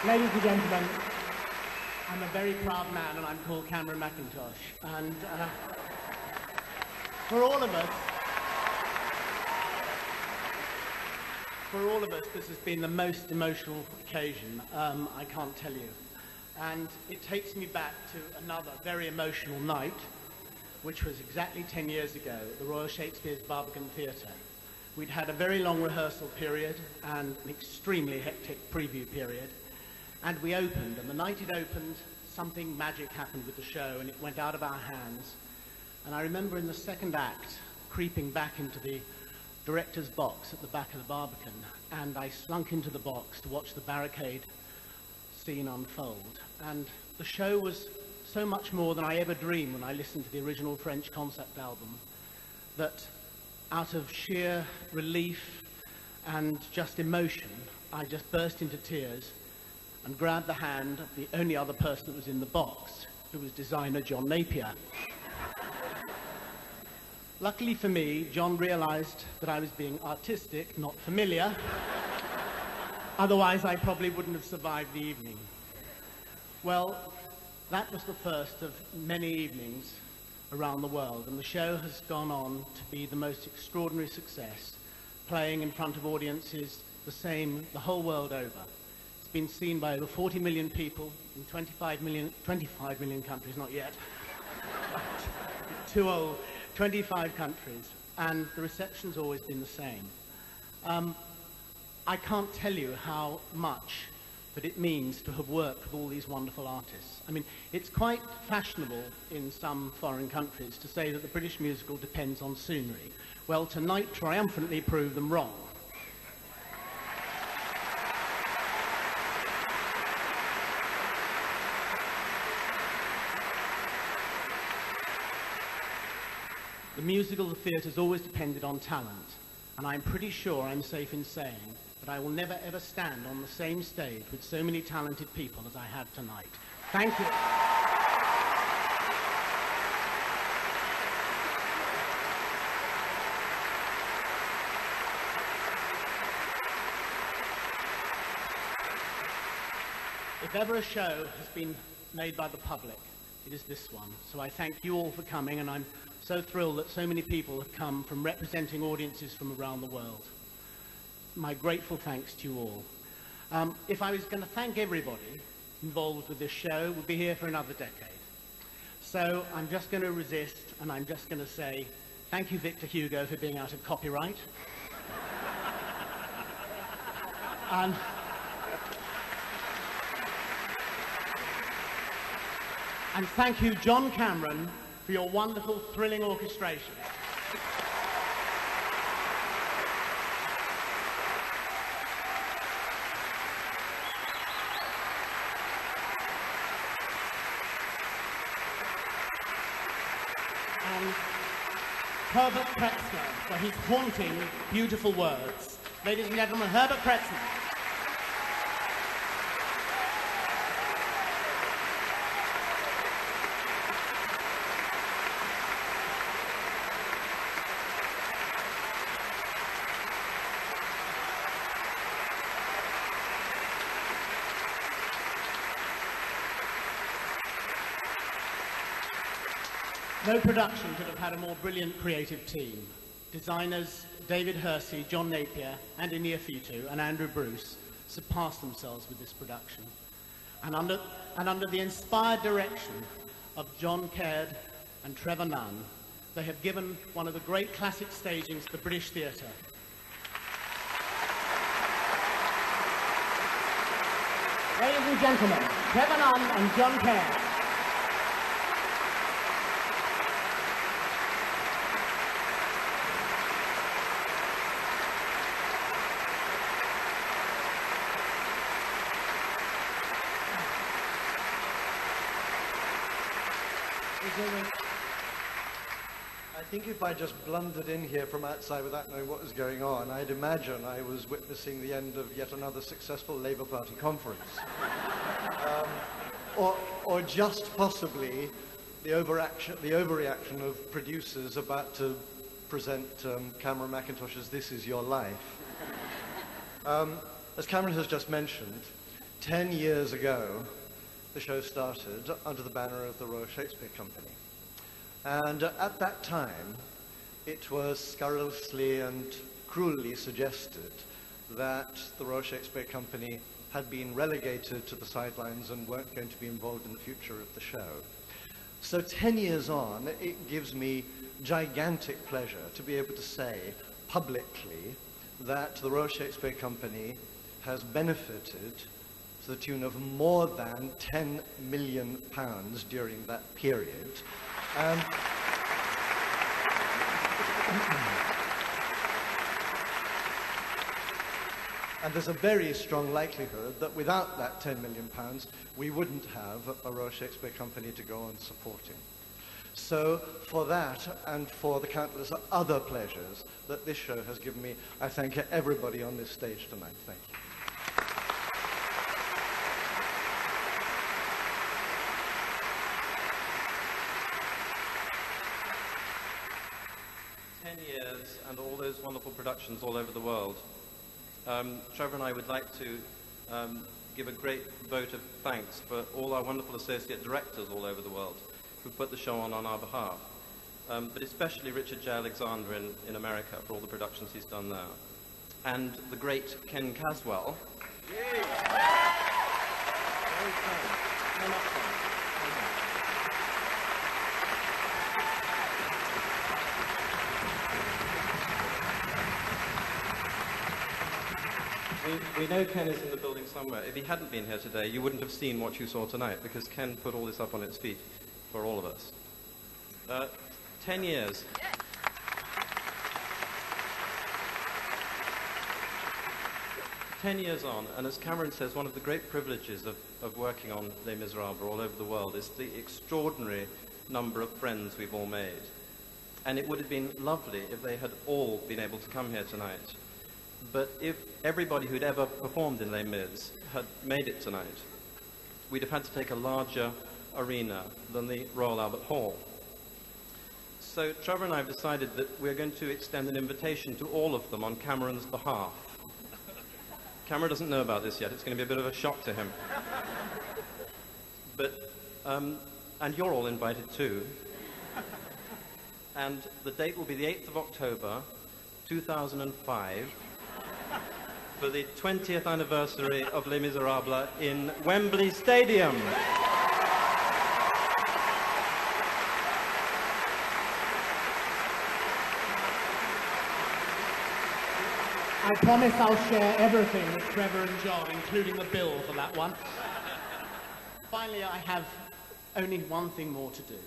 Ladies and gentlemen, I'm a very proud man, and I'm called Cameron Mackintosh. And for all of us, this has been the most emotional occasion, I can't tell you. And it takes me back to another very emotional night, which was exactly 10 years ago at the Royal Shakespeare's Barbican Theatre. We'd had a very long rehearsal period and an extremely hectic preview period. And we opened, and the night it opened, something magic happened with the show, and it went out of our hands. And I remember in the second act, creeping back into the director's box at the back of the Barbican, and I slunk into the box to watch the barricade scene unfold. And the show was so much more than I ever dreamed when I listened to the original French concept album, that out of sheer relief and just emotion, I just burst into tears and grabbed the hand of the only other person that was in the box, who was designer John Napier. Luckily for me, John realized that I was being artistic, not familiar. Otherwise, I probably wouldn't have survived the evening. Well, that was the first of many evenings around the world, and the show has gone on to be the most extraordinary success, playing in front of audiences the whole world over. It's been seen by over 40 million people in 25 million countries, not yet. Too old. 25 countries, and the reception's always been the same. I can't tell you how much that it means to have worked with all these wonderful artists. I mean, it's quite fashionable in some foreign countries to say that the British musical depends on scenery. Well, tonight triumphantly proved them wrong. The musical theatre's always depended on talent, and I'm pretty sure I'm safe in saying that I will never ever stand on the same stage with so many talented people as I have tonight. Thank you. If ever a show has been made by the public, it is this one. So I thank you all for coming, and I'm so thrilled that so many people have come from representing audiences from around the world. My grateful thanks to you all. If I was going to thank everybody involved with this show, we'd be here for another decade. So I'm just going to resist, and I'm just going to say thank you, Victor Hugo, for being out of copyright. And thank you, John Cameron, for your wonderful, thrilling orchestration. And Herbert Pretzner for his haunting, beautiful words. Ladies and gentlemen, Herbert Pretzner. No production could have had a more brilliant creative team. Designers David Hersey, John Napier, Andy Neofitu, and Andrew Bruce surpassed themselves with this production. And under the inspired direction of John Caird and Trevor Nunn, they have given one of the great classic stagings to the British theatre. Ladies and gentlemen, Trevor Nunn and John Caird. I think if I just blundered in here from outside without knowing what was going on, I'd imagine I was witnessing the end of yet another successful Labour Party conference. Or just possibly the overreaction of producers about to present Cameron Mackintosh's This Is Your Life. As Cameron has just mentioned, 10 years ago, the show started under the banner of the Royal Shakespeare Company. And at that time, it was scurrilously and cruelly suggested that the Royal Shakespeare Company had been relegated to the sidelines and weren't going to be involved in the future of the show. So 10 years on, it gives me gigantic pleasure to be able to say publicly that the Royal Shakespeare Company has benefited to the tune of more than £10 million during that period. And there's a very strong likelihood that without that £10 million, we wouldn't have a Royal Shakespeare Company to go on supporting. So for that and for the countless other pleasures that this show has given me, I thank everybody on this stage tonight. Thank you. And all those wonderful productions all over the world. Trevor and I would like to give a great vote of thanks for all our wonderful associate directors all over the world who put the show on our behalf, but especially Richard J. Alexander in America for all the productions he's done there, and the great Ken Caswell. We know Ken is in the building somewhere. If he hadn't been here today, you wouldn't have seen what you saw tonight, because Ken put all this up on its feet for all of us. 10 years. 10 years on, and as Cameron says, one of the great privileges of working on Les Miserables all over the world is the extraordinary number of friends we've all made. And it would have been lovely if they had all been able to come here tonight. But if everybody who'd ever performed in Les Mis had made it tonight, we'd have had to take a larger arena than the Royal Albert Hall. So Trevor and I have decided that we're going to extend an invitation to all of them on Cameron's behalf. Cameron doesn't know about this yet. It's going to be a bit of a shock to him. But, and you're all invited too. And the date will be the 8th of October, 2005. For the 20th anniversary of Les Miserables in Wembley Stadium. I promise I'll share everything with Trevor and John, including the bill for that one. Finally, I have only one thing more to do.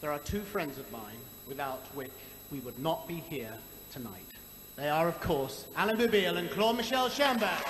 There are two friends of mine without which we would not be here tonight. They are, of course, Alain Boublil and Claude-Michel Schambert.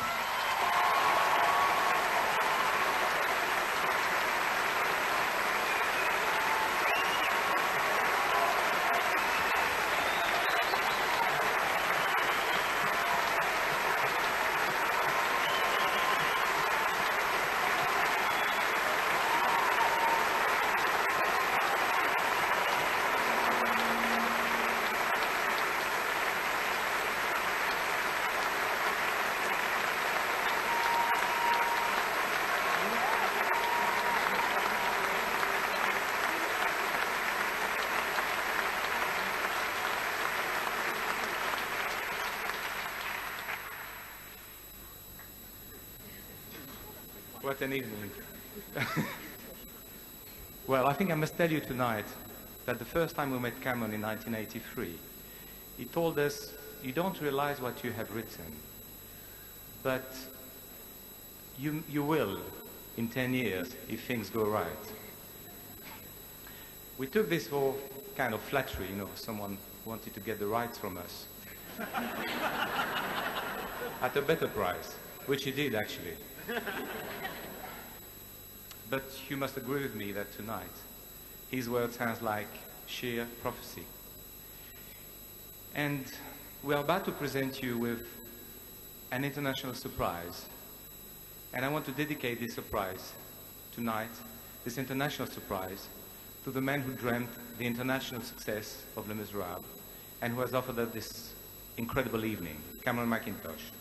What an evening. Well, I think I must tell you tonight that the first time we met Cameron in 1983, he told us, you don't realize what you have written, but you will in 10 years if things go right. We took this for kind of flattery, you know, someone wanted to get the rights from us at a better price, which he did actually. But you must agree with me that tonight, his word sounds like sheer prophecy. And we are about to present you with an international surprise. And I want to dedicate this surprise tonight, this international surprise, to the man who dreamt the international success of Les Miserables and who has offered us this incredible evening, Cameron Mackintosh.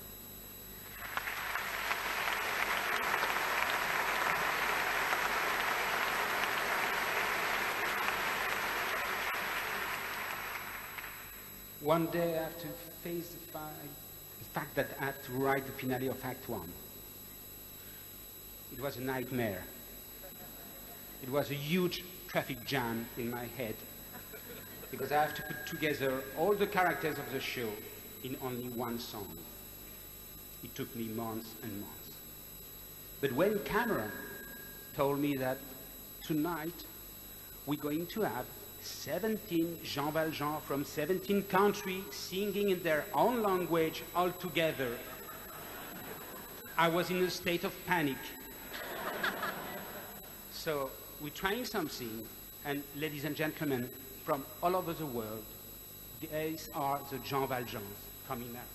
One day I have to face the fact that I have to write the finale of Act One. It was a nightmare. It was a huge traffic jam in my head because I have to put together all the characters of the show in only one song. It took me months and months. But when Cameron told me that tonight we're going to have 17 Jean Valjean from 17 countries singing in their own language all together, I was in a state of panic. So we're trying something, and ladies and gentlemen, from all over the world, these are the Jean Valjeans coming out.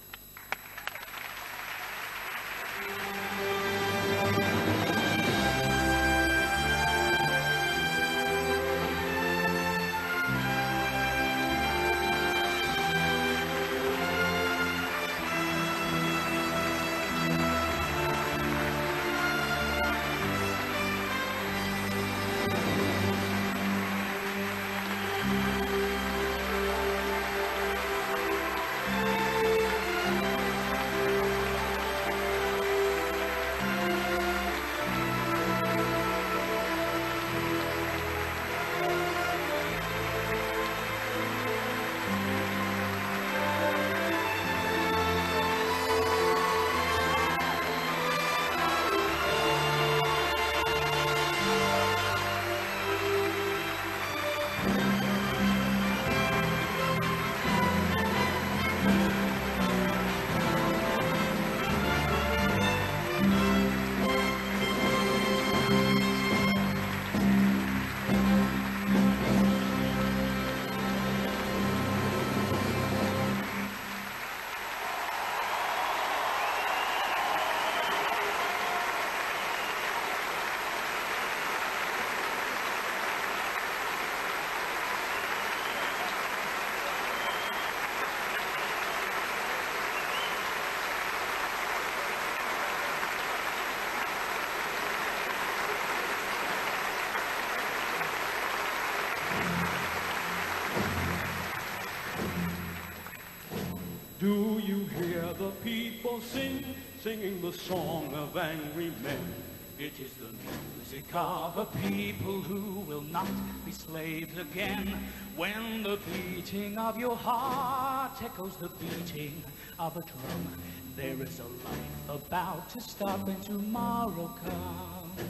Do you hear the people singing the song of angry men? It is the music of a people who will not be slaves again. When the beating of your heart echoes the beating of a drum, there is a life about to start when tomorrow comes.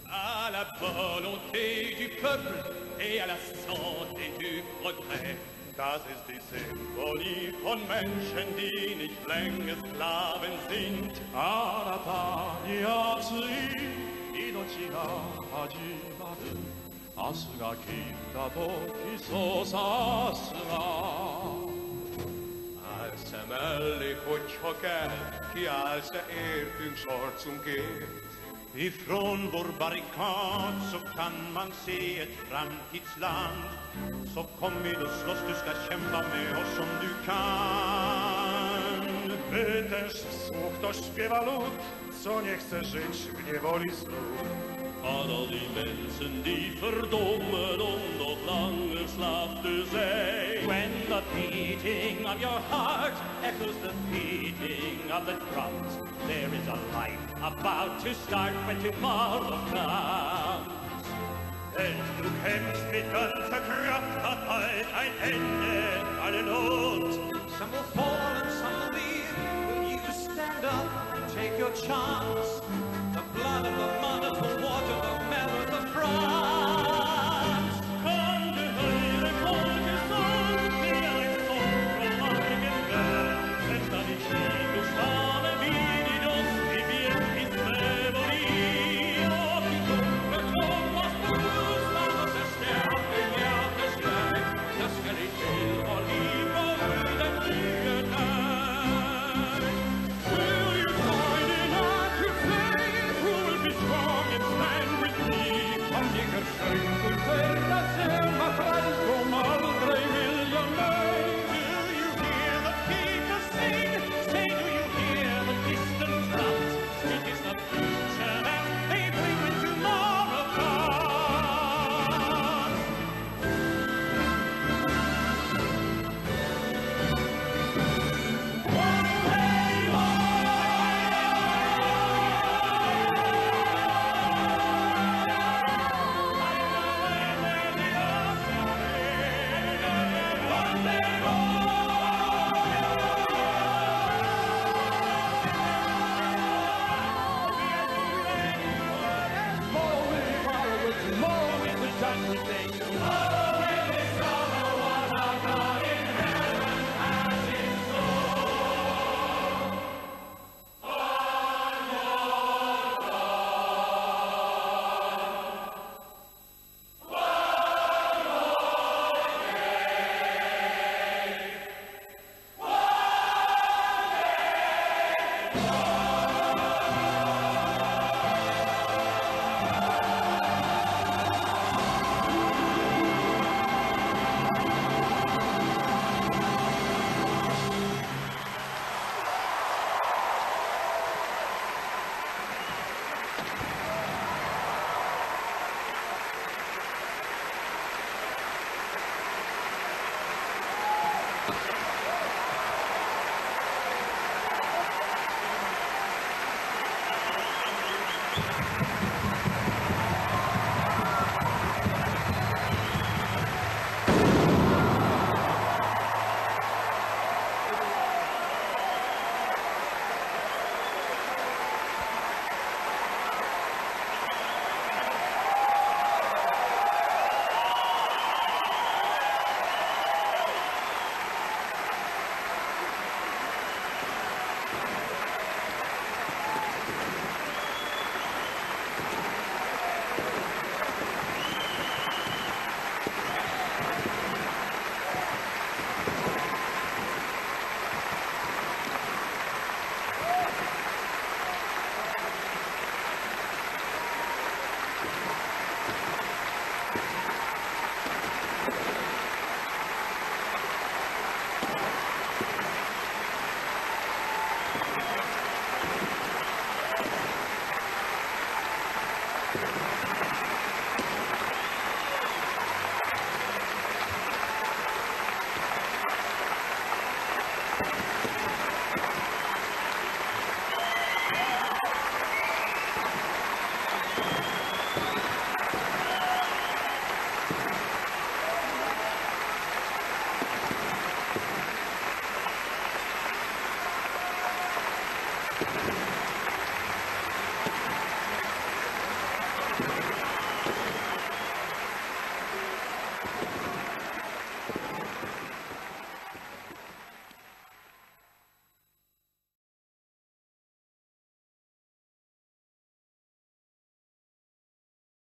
À la volonté du peuple et à la santé du progrès. Das ist die Symphonie von Menschen, die nicht länger Sklaven sind. あなたに熱い命が始まる。明日が来た時そうさすが。Als emellik, hogyha kell, kiállsz, de értünk sarcunk ért. Ifrån vår barrikad så kan man se ett framtidsland. Så kom med och slåss, du ska kämpa med oss om du kan. Będziesz słuch, to śpiewa lud, co nie chce żyć w niewoli znów. Al die mensen die verdommen om nog langer slaaf te zijn. When the beating of your heart echoes the beating of the drums, there is a life about to start when tomorrow comes. Denn du kämpfst mit ganzer Kraft, hat bald ein Ende alle Not. Some will fall and some will leave. Will you stand up and take your chance? The blood of the mothers will water the meadows of France. Komm, du höre Folkesång, wie ein Song vom heiligen Berg. Esta die Schiebe stane wie die Dost, die wird ins Memory. Och die dunkle Thomas Blues, lass oss stärken, ja, förstärk. Das ska dig till och liv och den nya tag. Will you find it hard to play? Thank you.